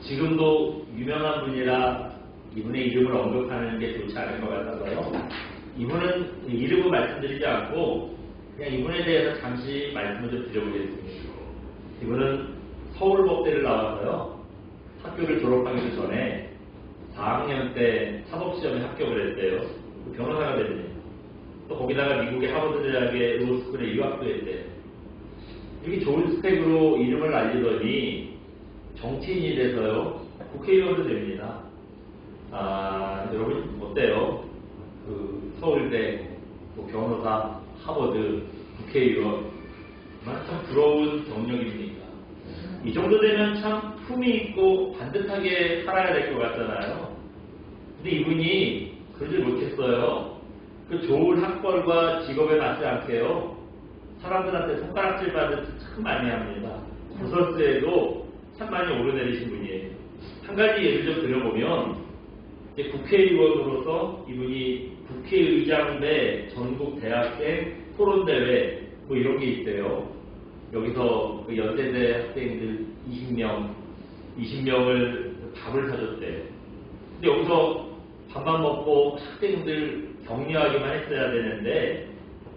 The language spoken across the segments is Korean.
지금도 유명한 분이라 이분의 이름을 언급하는 게 좋지 않을 것 같아서요. 이분은 이름을 말씀드리지 않고 그냥 이분에 대해서 잠시 말씀을 좀 드려보겠습니다. 이분은 서울법대를 나와서요. 학교를 졸업하기 전에 4학년 때 사법시험에 합격을 했대요. 변호사가 됐네요. 또 거기다가 미국의 하버드 대학의 로스쿨에 유학도 했대요. 이렇게 좋은 스펙으로 이름을 알리더니 정치인이 돼서요. 국회의원도 됩니다. 여러분 어때요? 그 서울대, 또 변호사, 하버드, 국회의원 참 부러운 경력입니까? 이 정도 되면 참 품이 있고 반듯하게 살아야 될 것 같잖아요. 근데 이분이 그러지 못했어요. 그 좋은 학벌과 직업에 맞지 않게요. 사람들한테 손가락질 받듯이 참 많이 합니다. 부설수에도 참 많이 오르내리신 분이에요. 한 가지 예를 좀 들어보면 이제 국회의원으로서 이분이 국회의장대 전국 대학생 토론대회 뭐 이런 게 있대요. 여기서 그 연세대 학생들 20명을 밥을 사줬대요. 근데 여기서 밥만 먹고 학생들 격려하기만 했어야 되는데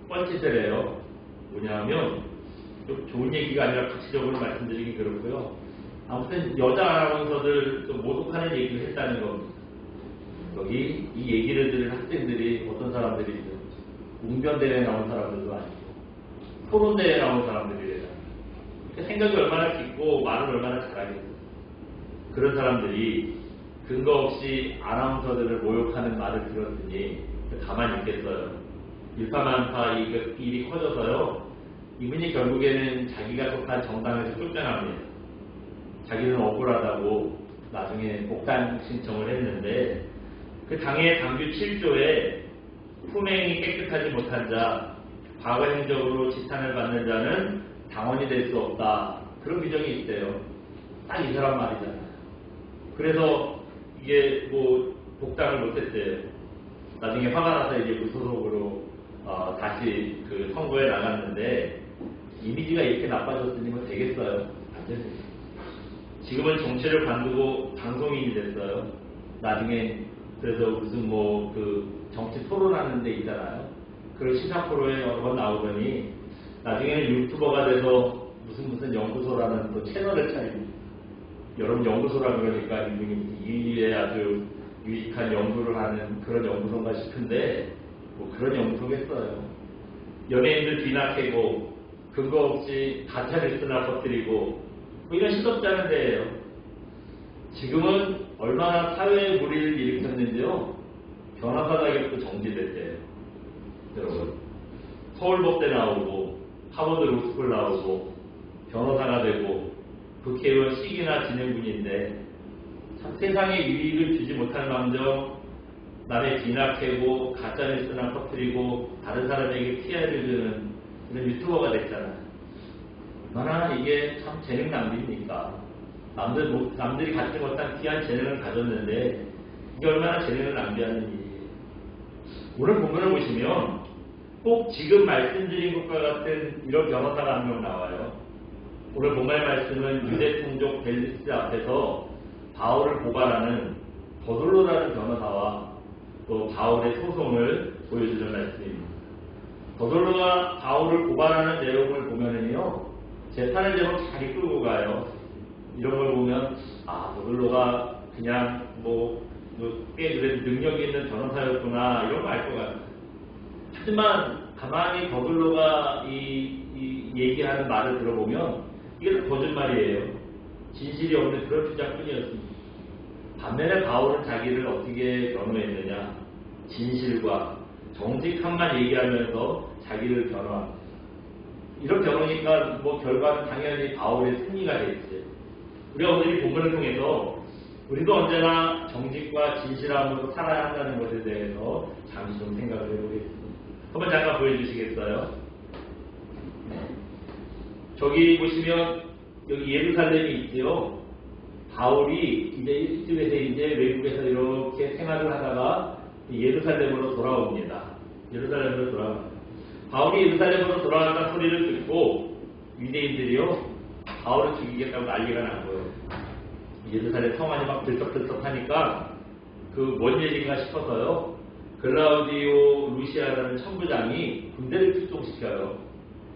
뻔짓을 해요. 뭐냐면 좀 좋은 얘기가 아니라 구체적으로 말씀드리기 그렇고요. 아무튼 여자 아나운서들 좀 모독하는 얘기를 했다는 겁니다. 여기 이 얘기를 들은 학생들이 어떤 사람들이죠? 웅변대회에 나온 사람들도 아니고 토론대회에 나온 사람들이래요. 생각이 얼마나 깊고 말을 얼마나 잘하겠어요. 그런 사람들이 근거 없이 아나운서들을 모욕하는 말을 들었으니 가만히 있겠어요. 일파만파 이 일이 커져서요. 이분이 결국에는 자기가 속한 정당에서 쫓겨납니다. 자기는 억울하다고 나중에 복당 신청을 했는데 그 당의 당규 7조에 품행이 깨끗하지 못한 자, 과거 행적으로 지탄을 받는 자는 당원이 될 수 없다. 그런 규정이 있대요. 딱 이 사람 말이잖아요. 그래서 이게 뭐 복당을 못했대요. 나중에 화가 나서 이제 무소속으로 다시 그 선거에 나갔는데 이미지가 이렇게 나빠졌으니 뭐 되겠어요? 안 됩니다. 지금은 정치를 관두고 방송인이 됐어요. 나중에 그래서 무슨 뭐 그 정치 토론하는 데 있잖아요. 그런 시사 프로에 여러 번 나오더니 나중에는 유튜버가 돼서 무슨 연구소라는 또 채널을 차립니다. 여러분 연구소라 그러니까 이분이 이에 아주 유익한 연구를 하는 그런 연구소인가 싶은데 뭐 그런 연구소겠어요. 연예인들 뒤나캐고 근거 없이 가짜뉴스나 퍼뜨리고 뭐 이런 시덥지 않은 데예요. 지금은 얼마나 사회에 무리를 일으켰는지요. 변호사 자격도 정지됐대요. 여러분 서울법대 나오고 하버드 로스쿨 나오고 변호사가 되고 국회의원 시기나 지낸 분인데 참 세상에 유익을 주지 못할 망정 남의 뒤나캐고 가짜뉴스나 퍼뜨리고 다른 사람에게 피해를 주는 그런 유튜버가 됐잖아요. 얼마나 이게 참 재능 낭비입니까? 남들이 갖지 못한 귀한 재능을 가졌는데 이게 얼마나 재능을 낭비하는 일이에요. 오늘 본문을 보시면 꼭 지금 말씀드린 것과 같은 이런 변호사가 한 명 나와요. 오늘 본문 말씀은 유대 총독 벨리스 앞에서 바울을 고발하는 더돌로라는 변호사와 또 바울의 소송을 보여주는 말씀입니다. 더돌로가 바울을 고발하는 내용을 보면은요, 재판을 제법 잘 이끌고 가요. 이런 걸 보면 더돌로가 그냥 꽤 그래도 능력이 있는 변호사였구나 이런 거 알 것 같아요. 하지만 가만히 더돌로가 이 얘기하는 말을 들어보면 이게 거짓말이에요. 진실이 없는 그런 주장뿐이었습니다. 반면에 바울은 자기를 어떻게 변호했느냐, 진실과 정직함만 얘기하면서 자기를 변호합니다. 이렇게 변호니까 결과는 당연히 바울의 승리가 되겠죠. 우리가 오늘 이 본문을 통해서 우리도 언제나 정직과 진실함으로 살아야 한다는 것에 대해서 잠시 좀 생각을 해보겠습니다. 한번 잠깐 보여주시겠어요? 네. 저기 보시면 여기 예루살렘이 있지요. 바울이 이집에서 외국에서 이렇게 생활을 하다가 예루살렘으로 돌아옵니다. 예루살렘으로 돌아옵니다. 바울이 예루살렘으로 돌아간다는 소리를 듣고 유대인들이요, 바울을 죽이겠다고 난리가 난 거예요. 예루살렘 성안이 막 들썩들썩하니까 그 뭔 얘기인가 싶어서요. 글라우디오 루시아라는 천부장이 군대를 출동시켜요.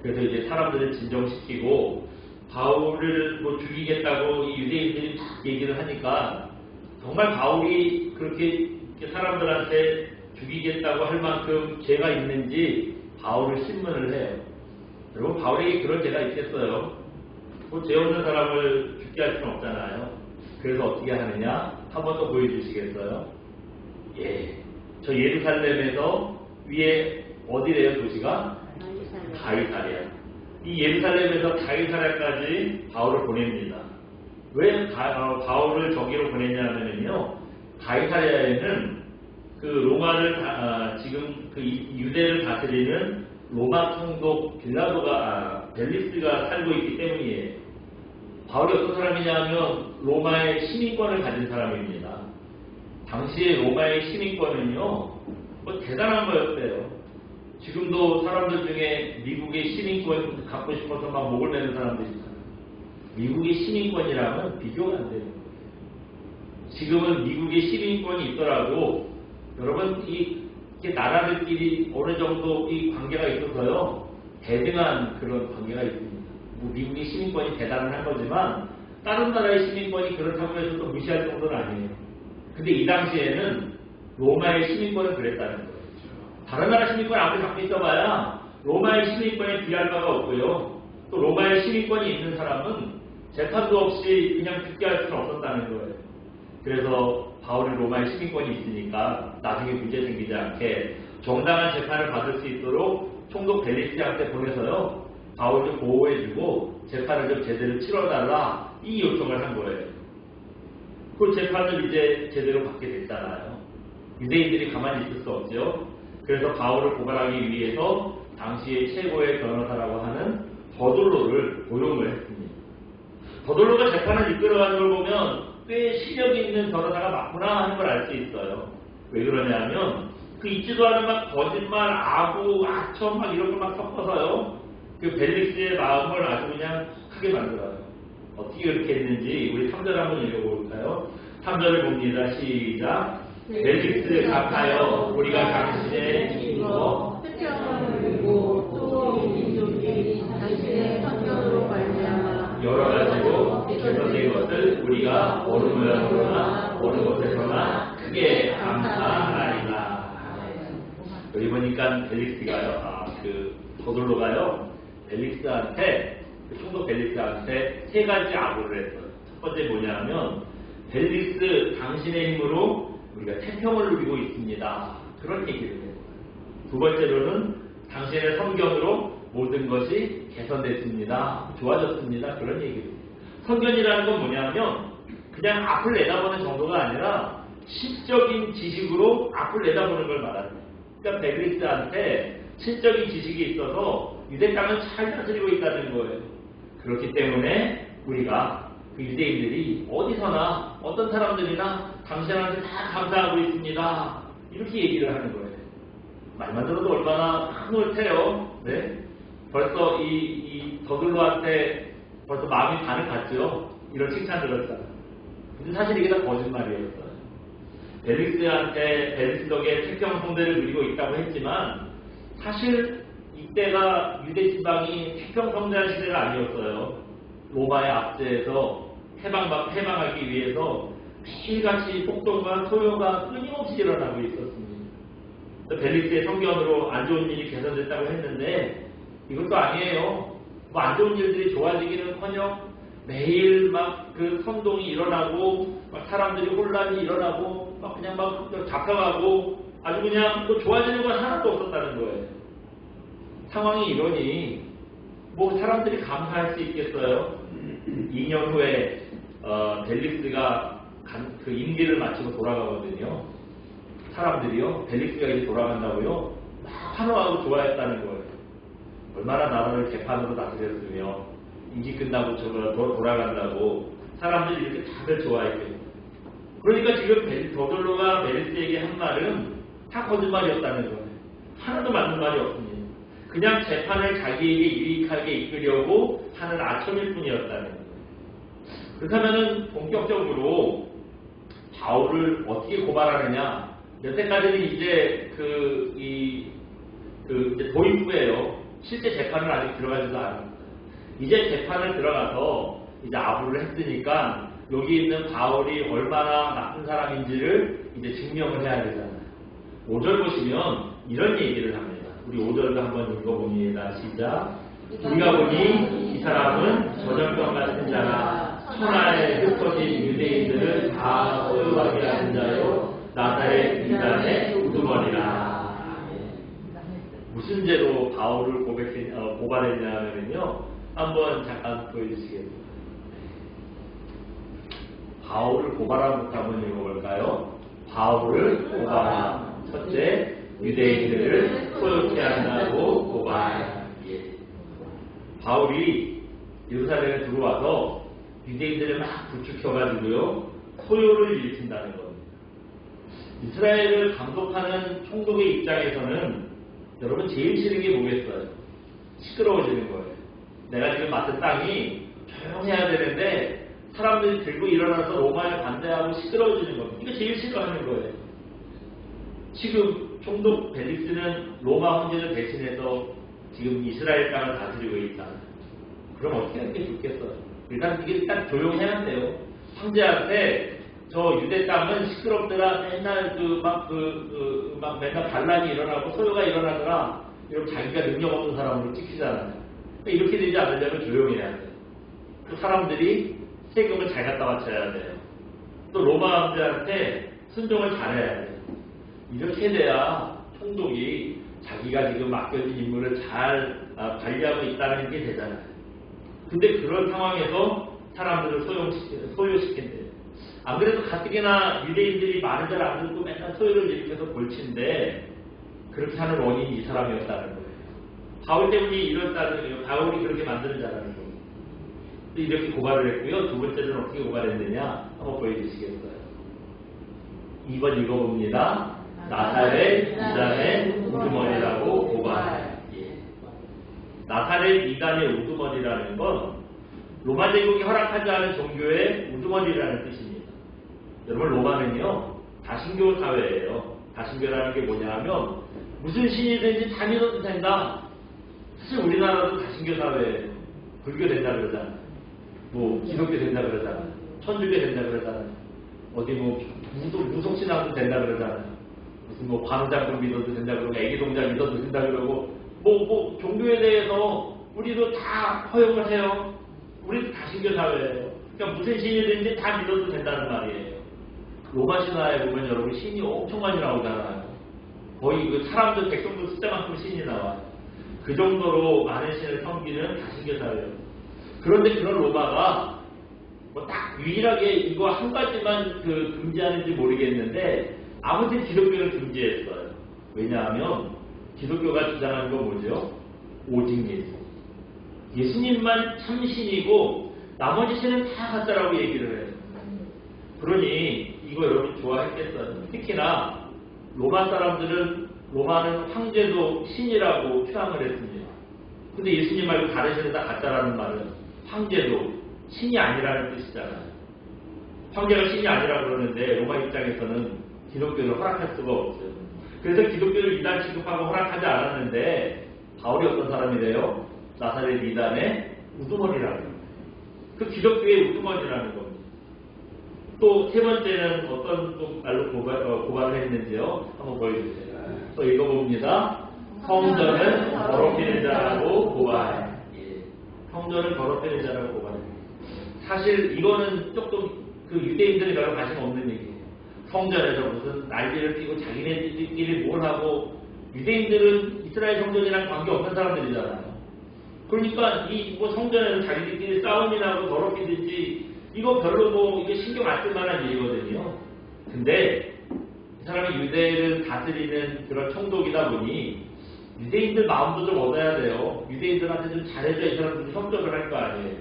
그래서 이제 사람들을 진정시키고 바울을 뭐 죽이겠다고 이 유대인들이 막 얘기를 하니까 정말 바울이 그렇게 사람들한테 죽이겠다고 할 만큼 죄가 있는지 바울을 신문을 해요. 여러분 바울에게 그런 죄가 있겠어요? 뭐 죄 없는 사람을 죽게 할 수는 없잖아요. 그래서 어떻게 하느냐? 한 번 더 보여주시겠어요? 예, 저 예루살렘에서 위에 어디래요 도시가? 가이사랴. 이 예루살렘에서 가이사랴까지 바울을 보냅니다. 왜 바울을 저기로 보냈냐면요, 가이사랴에는 그 로마를 지금 그 유대를 다스리는 로마 총독 벨리스가 살고 있기 때문이에요. 바울이 어떤 사람이냐면 로마의 시민권을 가진 사람입니다. 당시에 로마의 시민권은요, 뭐 대단한 거였대요. 지금도 사람들 중에 미국의 시민권 갖고 싶어서 막 목을 매는 사람들이 있어요. 미국의 시민권이랑은 비교가 안 되는 거예요. 지금은 미국의 시민권이 있더라도 여러분 이게 나라들끼리 어느 정도 이 관계가 있어서요, 대등한 그런 관계가 있습니다. 뭐 미국의 시민권이 대단한 거지만 다른 나라의 시민권이 그렇다고 해서 또 무시할 정도는 아니에요. 근데 이 당시에는 로마의 시민권은 그랬다는 거예요. 다른 나라 시민권 아무리 갖고 있어봐야 로마의 시민권에 비할 바가 없고요. 또 로마의 시민권이 있는 사람은 재판도 없이 그냥 죽게 할 수는 없었다는 거예요. 그래서 바울이 로마의 시민권이 있으니까 나중에 문제 생기지 않게 정당한 재판을 받을 수 있도록 총독 벨리스한테 보내서요, 바울을 보호해주고 재판을 좀 제대로 치러달라, 이 요청을 한 거예요. 그 재판을 이제 제대로 받게 됐잖아요. 유대인들이 가만히 있을 수 없죠. 그래서 바울을 고발하기 위해서 당시의 최고의 변호사라고 하는 더돌로를 고용을 했습니다. 더돌로가 재판을 이끌어가는 걸 보면 꽤 실력이 있는 변호사가 맞구나 하는 걸 알 수 있어요. 왜 그러냐면 그 있지도 않은 막 거짓말, 아부, 악천 막 이런 걸 막 섞어서요, 그 벨릭스의 마음을 아주 그냥 크게 만들어요. 어떻게 그렇게 했는지 우리 3절 한번 읽어볼까요? 3절을 봅니다. 시작. 벨릭스 각하여 우리가 당신의 힘으로 태평을 누리고 또 민족이 당신의 성경으로 말미암아 여러 가지로 개선된 것을 우리가 어느 모양으로나 어느 곳에서나 크게 감사하리라. 여기 보니까 벨릭스가요, 그 더돌로가요, 벨릭스한테, 총독 벨릭스한테 세 가지 아부를 했어요. 첫 번째 뭐냐면, 벨릭스 당신의 힘으로 우리가 태평을 누리고 있습니다. 그런 얘기를 해요. 두 번째로는 당신의 성경으로 모든 것이 개선됐습니다. 좋아졌습니다. 그런 얘기를 해요. 성경이라는 건 뭐냐면 그냥 앞을 내다보는 정도가 아니라 시적인 지식으로 앞을 내다보는 걸 말합니다. 그러니까 벨릭스한테 시적인 지식이 있어서 유대 땅을 잘 다스리고 있다는 거예요. 그렇기 때문에 우리가 그 유대인들이 어디서나 어떤 사람들이나 당신한테 다 감사하고 있습니다. 이렇게 얘기를 하는 거예요. 말만 들어도 얼마나 흥을 태요. 네? 벌써 이 더돌로한테 벌써 마음이 반을 갔죠. 이런 칭찬 들었잖아요. 근데 사실 이게 다 거짓말이었어요. 벨릭스 덕에 태평 성대를 누리고 있다고 했지만 사실 이때가 유대 지방이 태평 성대한 시대가 아니었어요. 로마의 압제에서 해방하기 위해서 매일같이 폭동과 소요가 끊임없이 일어나고 있었습니다. 벨릭스의 성견으로 안 좋은 일이 개선됐다고 했는데 이것도 아니에요. 뭐 안 좋은 일들이 좋아지기는커녕 매일 막 그 선동이 일어나고 막 사람들이 혼란이 일어나고 막 그냥 막 잡혀가고 아주 그냥 뭐 좋아지는 건 하나도 없었다는 거예요. 상황이 이러니 뭐 사람들이 감사할 수 있겠어요? 2년 후에 벨릭스가 그 임기를 마치고 돌아가거든요. 사람들이요, 벨릭스가 이제 돌아간다고요, 막 환호하고 좋아했다는 거예요. 얼마나 나라를 개판으로 다스렸으며 임기 끝나고 저걸 돌아간다고 사람들이 이렇게 다들 좋아했겠죠. 그러니까 지금 더돌로가 벨릭스에게 한 말은 다 거짓말이었다는 거예요. 하나도 맞는 말이 없습니다. 그냥 재판을 자기에게 유익하게 이끌려고 하는 아첨일 뿐이었다는 거예요. 그렇다면은 본격적으로 바울을 어떻게 고발하느냐? 여태까지는 이제 이제 도입부예요. 실제 재판은 아직 들어가지도 않았어요. 이제 재판을 들어가서 이제 아부를 했으니까 여기 있는 바울이 얼마나 나쁜 사람인지를 이제 증명을 해야 되잖아요. 5절 보시면 이런 얘기를 합니다. 우리 5절도 한번 읽어봅니다. 시작. 우리가 보니 이 사람은 전염병 같은 자나 천하에 흩어진 유대인들을 다 소유하게 하는 자요 나사렛 이단의 우두머리라. 무슨 죄로 바울을 고발했냐면요. 한번 잠깐 보여주시겠습니다. 바울을 고발하부터 한번 읽어볼까요? 바울을 고발함. 첫째, 유대인들을 소유케 한다고 고발. 바울이 예루살렘에 들어와서 유대인들을 막 부추겨가지고요 소요를 일으킨다는 겁니다. 이스라엘을 감독하는 총독의 입장에서는 여러분 제일 싫은 게 뭐겠어요? 시끄러워지는 거예요. 내가 지금 맡은 땅이 조용해야 되는데 사람들이 들고 일어나서 로마에 반대하고 시끄러워지는 겁니다. 이거 제일 싫어하는 거예요. 지금 총독 벨릭스는 로마 황제를 대신해서 지금 이스라엘 땅을 다스리고 있다. 그럼 어떻게 하는 게 좋겠어요? 일단 이게 딱 조용해야 돼요. 황제한테 저 유대 땅은 시끄럽더라. 맨날 막 맨날 반란이 일어나고 소요가 일어나더라. 이러면 자기가 능력 없는 사람으로 찍히잖아요. 그러니까 이렇게 되지 않으려면 조용해야 돼요. 그 사람들이 세금을 잘 갖다 바쳐야 돼요. 또 로마 황제한테 순종을 잘해야 돼요. 이렇게 돼야 총독이 자기가 지금 맡겨진 임무를 잘 관리하고 있다는 게 되잖아요. 근데 그런 상황에서 사람들을 소요시킨대요. 안 그래도 가뜩이나 유대인들이 말을 잘 안 듣고 맨날 소요를 일으켜서 골친데 그렇게 하는 원인이 이 사람이었다는 거예요. 바울 때문에 이렇다는 거예요. 바울이 그렇게 만드는 자라는 거예요. 이렇게 고발을 했고요. 두 번째는 어떻게 고발했느냐 한번 보여주시겠어요? 2번 읽어봅니다. 나사렛 이단의 우두머리라고 고발. 나사렛 이단의 우두머리라는 건 로마 제국이 허락하지 않은 종교의 우두머리라는 뜻입니다. 여러분 로마는요 다신교 사회예요. 다신교라는 게 뭐냐 하면 무슨 신이든지 다 믿어도 된다. 사실 우리나라도 다신교 사회예요. 불교 된다 그러잖아요. 뭐 기독교 된다 그러잖아요. 천주교 된다 그러잖아요. 어디 뭐 무속신앙도 된다 그러잖아요. 무슨 뭐 관우장군 믿어도 된다 그러고 애기동자 믿어도 된다 그러고 뭐 종교에 대해서 우리도 다 허용을 해요. 우리도 다신교 사회예요. 그러니까 무슨 신이든지 다 믿어도 된다는 말이에요. 로마 신화에 보면 여러분 신이 엄청 많이 나오잖아요. 거의 그 사람들 백성들 숫자만큼 신이 나와요. 그 정도로 많은 신을 섬기는 다신교 사회예요. 그런데 그런 로마가 뭐 딱 유일하게 이거 한 가지만 금지하는지 모르겠는데 아무튼 기독교를 금지했어요. 왜냐하면 기독교가 주장하는 건 뭐죠? 오직 예수. 예수님만 참신이고 나머지 신은 다 가짜라고 얘기를 해요. 그러니 이거 여러분 좋아했겠어요. 특히나 로마 사람들은 로마는 황제도 신이라고 표현을 했습니다. 근데 예수님 말고 다른 신은 다 가짜라는 말은 황제도 신이 아니라는 뜻이잖아요. 황제가 신이 아니라고 그러는데 로마 입장에서는 기독교를 허락할 수가 없어요. 그래서 기독교를 이단 취급하고 허락하지 않았는데 바울이 어떤 사람이래요? 나사렛 이단의 우두머리라는 겁니다. 그 기독교의 우두머리라는 겁니다. 또 세 번째는 어떤 또 말로 고발을 했는지요? 한번 보여주세요. 또 읽어봅니다. 성전을 더럽히는 자라고 고발. 성전을 더럽히는 자라고 고발합니다. 사실 이거는 조금 그 유대인들이 별로 관심 없는 얘기예요. 성전에서 무슨 난리를 피고 자기네들끼리 뭘 하고 유대인들은 이스라엘 성전이랑 관계없는 사람들이잖아요. 그러니까 이 뭐 성전에서 자기들끼리 싸움이 나고 더럽히든지 이거 별로 뭐 이게 신경 안 쓸 만한 일이거든요. 근데 이 사람이 유대를 다스리는 그런 총독이다 보니 유대인들 마음도 좀 얻어야 돼요. 유대인들한테 좀 잘해줘야 이 사람들이 협조를 할 거 아니에요.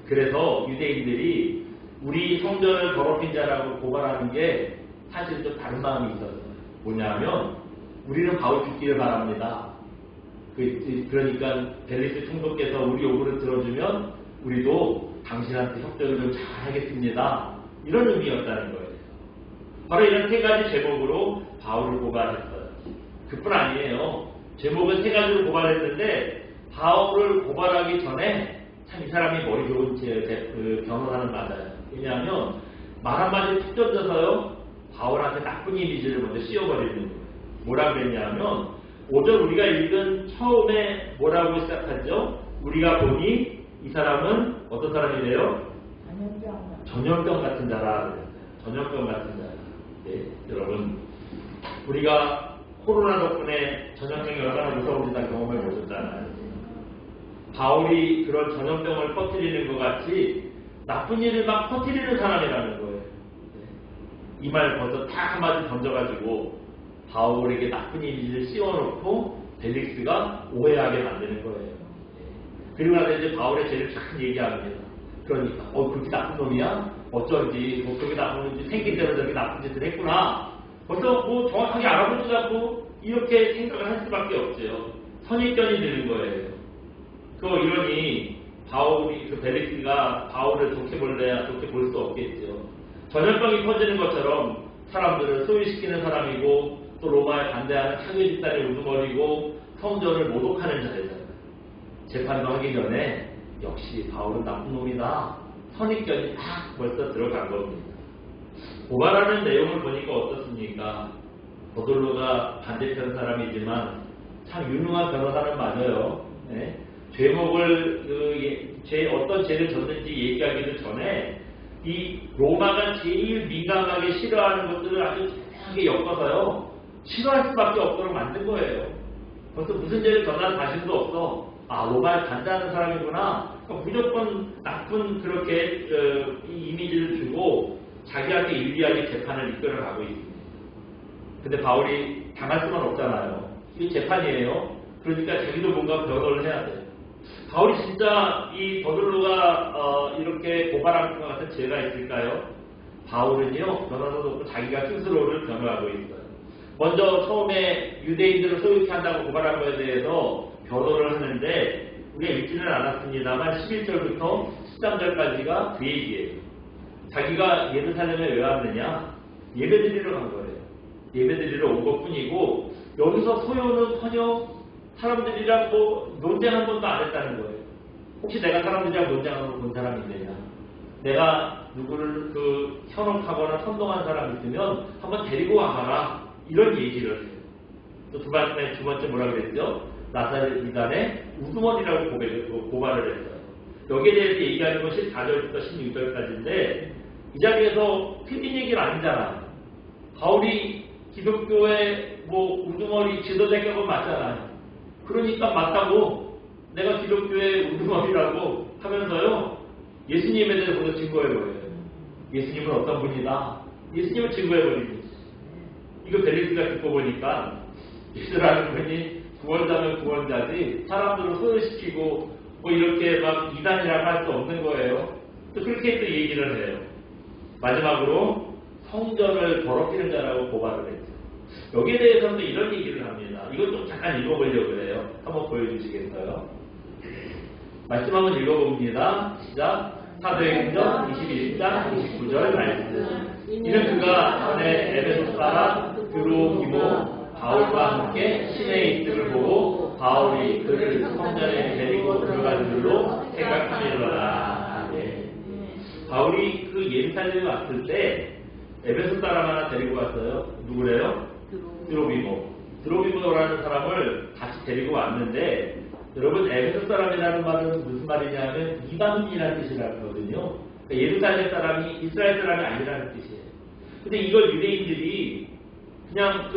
그래서 유대인들이 우리 성전을 더럽힌 자라고 고발하는 게 사실 좀 다른 마음이 있었어요. 뭐냐면 우리는 바울 죽기를 바랍니다. 그러니까 벨리스 총독께서 우리 요구를 들어주면 우리도 당신한테 협조를 좀 잘하겠습니다. 이런 의미였다는 거예요. 바로 이런 세 가지 제목으로 바울을 고발했어요. 그뿐 아니에요. 제목은 세 가지로 고발했는데 바울을 고발하기 전에 참 이 사람이 머리 좋은 그 변호사는 맞아요. 왜냐하면 말 한마디 툭 던져서요 바울한테 나쁜 이미지를 먼저 씌워버리는 거예요. 뭐라 그랬냐면 5절 우리가 읽은 처음에 뭐라고 시작하죠? 우리가 보니 이 사람은 어떤 사람이래요? 전염병 같은 자라 그랬어요. 전염병 같은 자라. 네, 여러분 우리가 코로나 덕분에 전염병이 얼마나 무서운지 다 경험해 보셨잖아요. 바울이 그런 전염병을 퍼뜨리는 것 같이 나쁜 일을 막 퍼뜨리는 사람이라는 거예요. 이 말 벌써 딱 한마디 던져가지고 바울에게 나쁜 이미지를 씌워놓고 벨릭스가 오해하게 만드는 거예요. 그리고 나서 이제 바울의 죄를 쫙 얘기합니다. 그러니까 그렇게 나쁜 놈이야? 어쩐지 그렇게 나쁜 놈인지 생긴 대로 저렇게 나쁜 짓을 했구나. 벌써 뭐 정확하게 알아보지도 않고 이렇게 생각을 할 수밖에 없죠. 선입견이 드는 거예요. 이러니 바울이 벨릭스가 바울을 좋게 볼 수 없겠죠. 전염병이 퍼지는 것처럼 사람들을 소유시키는 사람이고 또 로마에 반대하는 사회 집단의 우두머리고 성전을 모독하는 자들이잖아요. 재판도 하기 전에 역시 바울은 나쁜 놈이다. 선입견이 딱 벌써 들어간 겁니다. 고발하는 내용을 보니까 어떻습니까? 버돌로가 반대편 사람이지만 참 유능한 변호사는 맞아요. 네? 어떤 죄를 졌는지 얘기하기도 전에 이 로마가 제일 민감하게 싫어하는 것들을 아주 다양하게 엮어서요 싫어할 수밖에 없도록 만든 거예요. 벌써 무슨 죄를 전한 자신도 없어. 로마에 반대하는 사람이구나. 그러니까 무조건 나쁜 그렇게 이 이미지를 주고 자기한테 유리하게 재판을 이끌어가고 있습니다. 근데 바울이 당할 수만 없잖아요. 이게 재판이에요. 그러니까 자기도 뭔가 변호를 해야 돼요. 바울이 진짜 이 버들로가 이렇게 고발한 것 같은 죄가 있을까요? 바울은요 변호사도 없고 자기가 스스로를 변호하고 있어요. 먼저 처음에 유대인들을 소유케 한다고 고발한 것에 대해서 변호를 하는데 우리가 읽지는 않았습니다만 11절부터 13절까지가 그 얘기예요. 자기가 예루살렘에 왜 왔느냐? 예배드리러 간 거예요. 예배드리러 온 것뿐이고 여기서 소요는커녕 사람들이랑 논쟁 한 번도 안 했다는 거예요. 혹시 내가 사람들이랑 논쟁하는 본 사람이 있느냐? 내가 누구를 현혹하거나 선동한 사람 있으면 한번 데리고 와봐라. 이런 얘기를 해요. 또 두 번째 뭐라 그랬죠? 나사렛 이단의 우두머리라고 고발을 했어요. 여기에 대해서 얘기하는 것이 4절부터 16절까지인데 이 자리에서 틀린 얘기는 아니잖아요. 바울이 기독교의 우두머리 지도자격은 맞잖아요. 그러니까 맞다고 내가 기독교의 우두머리라고 하면서요 예수님에 대해서 먼저 증거해버려요. 예수님은 어떤 분이다. 예수님을 증거해버리고 이거 벨릭스가 듣고 보니까 예수라는 분이 구원자면 구원자지 사람들을 소유시키고 이렇게 막 이단이라고 할 수 없는 거예요. 또 그렇게 또 얘기를 해요. 마지막으로 성전을 더럽히는 자라고 고발을 했죠. 여기에 대해서는 이런 얘기를 합니다. 이것 좀 잠깐 읽어보려고 해요. 한번 보여주시겠어요? 말씀 한번 읽어봅니다. 시작. 사도행전 21장 29절 말씀. 이는 그가 전에 에베소 사람 드로기모 바울과 함께 시내에 있음을 보고 바울이 그를 성전에 데리고 들어간 줄로 생각하리로라. 네. 바울이 그 예루살렘에 왔을 때 에베소 사람 하나 데리고 왔어요. 누구래요? 드로비모라는 사람을 다시 데리고 왔는데 여러분 에베소 사람이라는 말은 무슨 말이냐면 이방인이라는 뜻이라거든요. 그러니까 예루살렘 사람이 이스라엘 사람이 아니라는 뜻이에요. 근데 이걸 유대인들이 그냥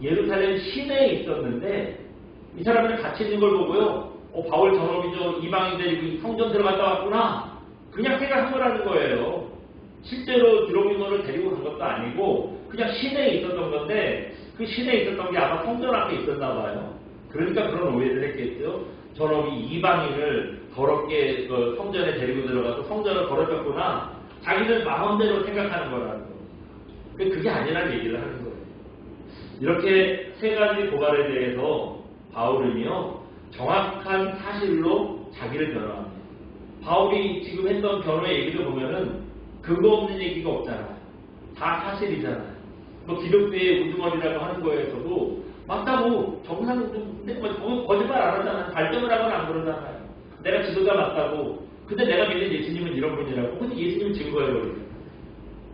예루살렘 시내에 있었는데 이 사람들 같이 있는 걸 보고요. 바울 저놈이죠. 이방인 데리고 성전 들어갔다 왔구나. 그냥 생각한 거라는 거예요. 실제로 드로비모를 데리고 간 것도 아니고 그냥 시내에 있었던 건데 그 시내에 있었던 게 아마 성전 앞에 있었나 봐요. 그러니까 그런 오해를 했겠죠. 저놈이 이방인을 더럽게 성전에 데리고 들어가서 성전을 더럽혔구나. 자기들 마음대로 생각하는 거라는 거예요. 그게 아니라는 얘기를 하는 거예요. 이렇게 세 가지 고발에 대해서 바울은요 정확한 사실로 자기를 변호합니다. 바울이 지금 했던 변호의 얘기를 보면은 근거 없는 얘기가 없잖아요. 다 사실이잖아요. 뭐 기독교의 우두머리라고 하는 거에서도 맞다고 정상 근데 뭐 거짓말 안 하잖아요. 발전을 하거나 안 그러잖아요. 내가 지도자 맞다고. 근데 내가 믿는 예수님은 이런 분이라고. 근데 예수님 증거해버리죠.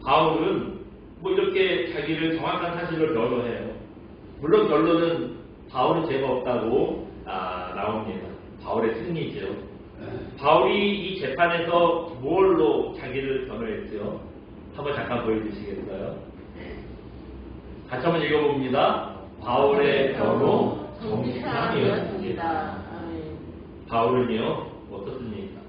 바울은 뭐 이렇게 자기를 정확한 사실을 변호해요. 물론 결론은 바울은 죄가 없다고 나옵니다. 바울의 승리죠. 바울이 이 재판에서 뭘로 자기를 변호했죠? 한번 잠깐 보여주시겠어요? 같이 한번 읽어봅니다. 바울의 변호 정직함이었습니다. 바울은요 어떻습니까?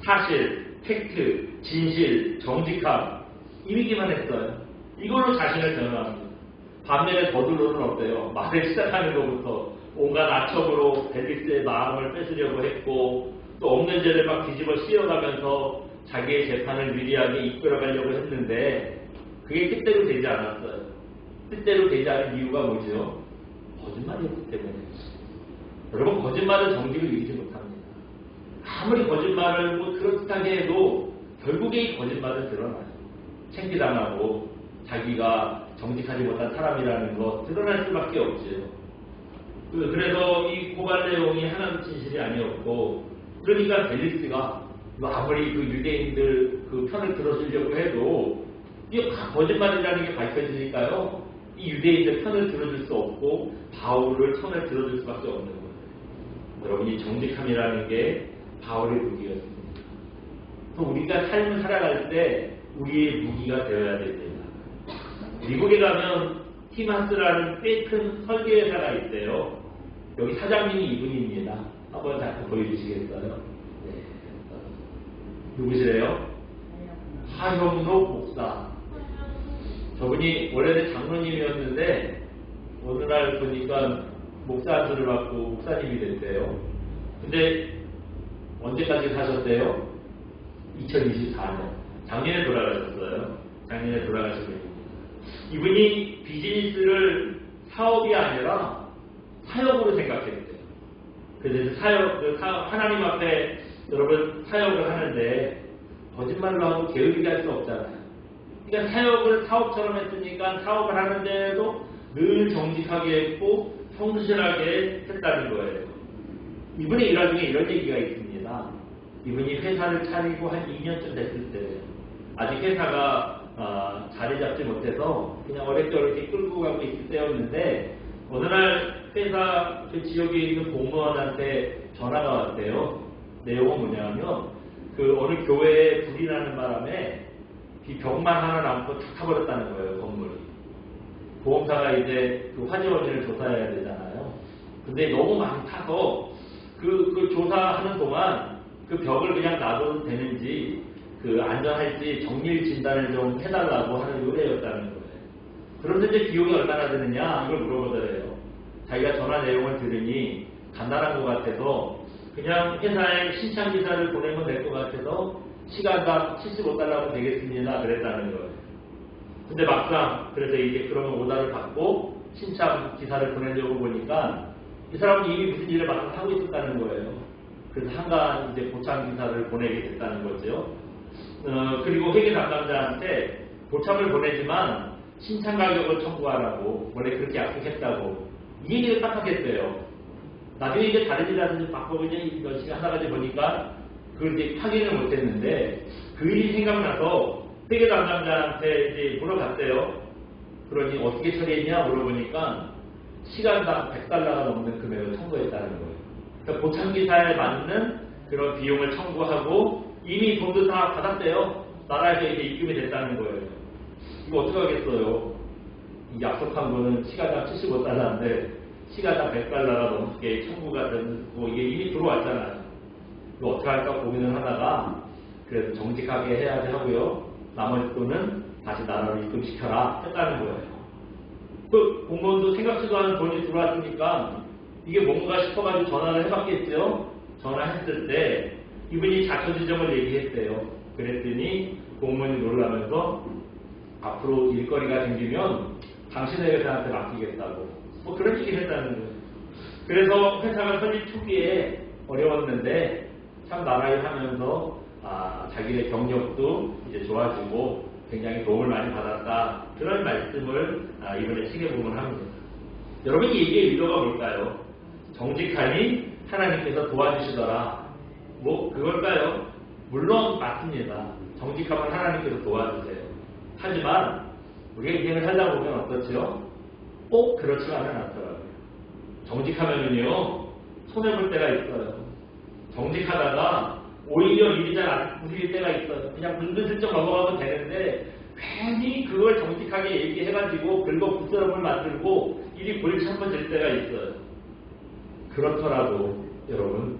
사실, 팩트, 진실, 정직함 이미기만 했어요. 이걸로 자신을 변호합니다. 반면에 더들로는 어때요? 말을 시작하는 것부터 온갖 아첨으로 벨릭스의 마음을 뺏으려고 했고 또 없는 죄를 막 뒤집어 씌워가면서 자기의 재판을 유리하게 이끌어가려고 했는데 그게 뜻대로 되지 않았어요. 뜻대로 되지 않은 이유가 뭐죠? 거짓말이었기 때문에. 여러분 거짓말은 정직을 이기지 못합니다. 아무리 거짓말을 뭐 그럴듯하게 해도 결국에 이 거짓말은 드러나요. 챙기당하고 자기가 정직하지 못한 사람이라는 거 드러날 수밖에 없죠. 그래서 이 고발 내용이 하나도 진실이 아니었고 그러니까 벨릭스가 아무리 그 유대인들 그 편을 들어주려고 해도 이게 거짓말이라는 게 밝혀지니까요. 이 유대인들 편을 들어줄 수 없고 바울을 편을 들어줄 수밖에 없는 거예요. 여러분이 정직함이라는 게 바울의 무기였습니다. 또 우리가 삶을 살아갈 때 우리의 무기가 되어야 됩니다. 미국에 가면 티마스라는 꽤 큰 설계회사가 있대요. 여기 사장님이 이분입니다. 한번 잠깐 보여주시겠어요? 네. 누구시래요? 하형록 목사. 저분이 원래는 장로님이었는데 어느 날 보니까 목사 안수를 받고 목사님이 됐대요. 근데 언제까지 사셨대요? 2024년. 작년에 돌아가셨어요. 작년에 돌아가신 분입니다. 이분이 비즈니스를 사업이 아니라 사역으로 생각했대요. 그래서 하나님 앞에 여러분 사역을 하는데 거짓말로 하고 게으르게 할 수 없잖아요. 그러니까 사역을 사업처럼 했으니까 사업을 하는데도 늘 정직하게 했고 성실하게 했다는 거예요. 이분의 일화 중에 이런 얘기가 있습니다. 이분이 회사를 차리고 한 2년쯤 됐을 때 아직 회사가 자리 잡지 못해서 그냥 어렵게 끌고 가고 있을 때였는데 어느 날 회사 그 지역에 있는 공무원한테 전화가 왔대요. 내용은 뭐냐면 그 어느 교회에 불이 나는 바람에 이 벽만 하나 남고 탁 타버렸다는 거예요. 건물이. 보험사가 이제 그 화재 원인을 조사해야 되잖아요. 근데 너무 많이 타서 그 조사하는 동안 그 벽을 그냥 놔둬도 되는지 그 안전할지 정밀 진단을 좀 해달라고 하는 요래였다는 거예요. 그런데 이제 비용이 얼마나 드느냐 이걸 물어보더래요. 자기가 전화 내용을 들으니 간단한 것 같아서 그냥 회사에 신청 기사를 보내면 될 것 같아서 시간당 75달러면 되겠습니다. 그랬다는 거예요. 근데 막상 그래서 이제 그러면 오다를 받고 신청 기사를 보내려고 보니까 이 사람은 이미 무슨 일을 막 하고 있었다는 거예요. 그래서 한간 이제 보참 기사를 보내게 됐다는 거죠. 그리고 회계 담당자한테 보참을 보내지만 신청 가격을 청구하라고 원래 그렇게 약속했다고 이 얘기를 딱 하겠대요. 나중에 이제 다른 일이라든지 바꿔보니 몇 시간 하다가 보니까 그걸 이제 확인을 못했는데 그 일이 생각나서 회계 담당자한테 이제 물어봤대요. 그러니 어떻게 처리했냐 물어보니까 시간당 100달러가 넘는 금액을 청구했다는 거예요. 그러니까 보참기사에 맞는 그런 비용을 청구하고 이미 돈도 다 받았대요. 나라에서 이제 입금이 됐다는 거예요. 이거 어떡하겠어요? 약속한 거는 시간당 75달러인데 시간당 100달러가 넘게 청구가 되고 이게 이미 들어왔잖아요. 이거 어떡할까 고민을 하다가 그래도 정직하게 해야지 하고요. 나머지 돈은 다시 나라로 입금시켜라 했다는 거예요. 그 공무원도 생각지도 않은 돈이 들어왔으니까 이게 뭔가 싶어가지고 전화를 해봤겠죠. 전화했을 때 이분이 자초지종을 얘기했대요. 그랬더니 공무원이 놀라면서 앞으로 일거리가 생기면 당신의 회사한테 맡기겠다고 뭐 그런 얘기를 했다는 거예요. 그래서 회사가 설립 초기에 어려웠는데 참 나라일 하면서 자기의 경력도 이제 좋아지고 굉장히 도움을 많이 받았다. 그런 말씀을 이번에 시계 부분 합니다. 여러분 이게 의도가 뭘까요? 정직하니 하나님께서 도와주시더라. 뭐 그걸까요? 물론 맞습니다. 정직하면 하나님께서 도와주세요. 하지만 우리가 인생을 살다 보면 어떻죠? 꼭 그렇지만은 않더라고요. 정직하면은요 손해볼 때가 있어요. 정직하다가 오히려 일이 잘 안 풀릴 때가 있어요. 그냥 은근슬쩍 넘어가면 되는데 괜히 그걸 정직하게 얘기해가지고 긁어 부스럼을 만들고 일이 골치 한번 될 때가 있어요. 그렇더라도 여러분,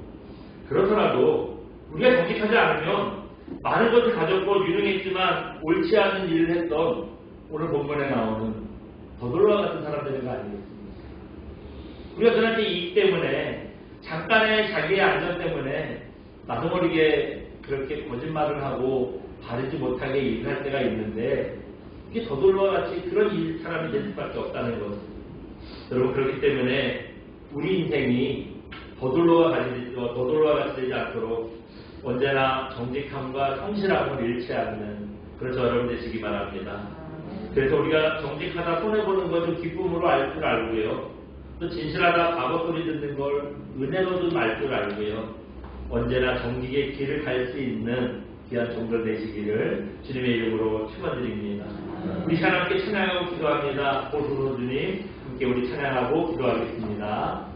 그렇더라도 우리가 정직하지 않으면 많은 것을 가졌고 유능했지만 옳지 않은 일을 했던 오늘 본문에 나오는 더돌로와 같은 사람들이 아니겠습니까? 우리가 그한테 이익 때문에 잠깐의 자기의 안전 때문에 나도 모르게 그렇게 거짓말을 하고 바르지 못하게 일을 할 때가 있는데 이게 더돌로와 같이 그런 사람이 될 수밖에 없다는 것. 여러분 그렇기 때문에 우리 인생이 더돌로와 같이 되지 않도록 언제나 정직함과 성실함을 잃지 않는 그런 여러분 되시기 바랍니다. 그래서 우리가 정직하다 손해보는 것을 기쁨으로 알 줄 알고요. 또 진실하다 바보 소리 듣는 걸 은혜로도 알 줄 알고요. 언제나 정직의 길을 갈 수 있는 귀한 종들 되시기를 주님의 이름으로 축원드립니다. 우리 하나님께 찬양하고 기도합니다. 보소서 주님 함께 우리 찬양하고 기도하겠습니다.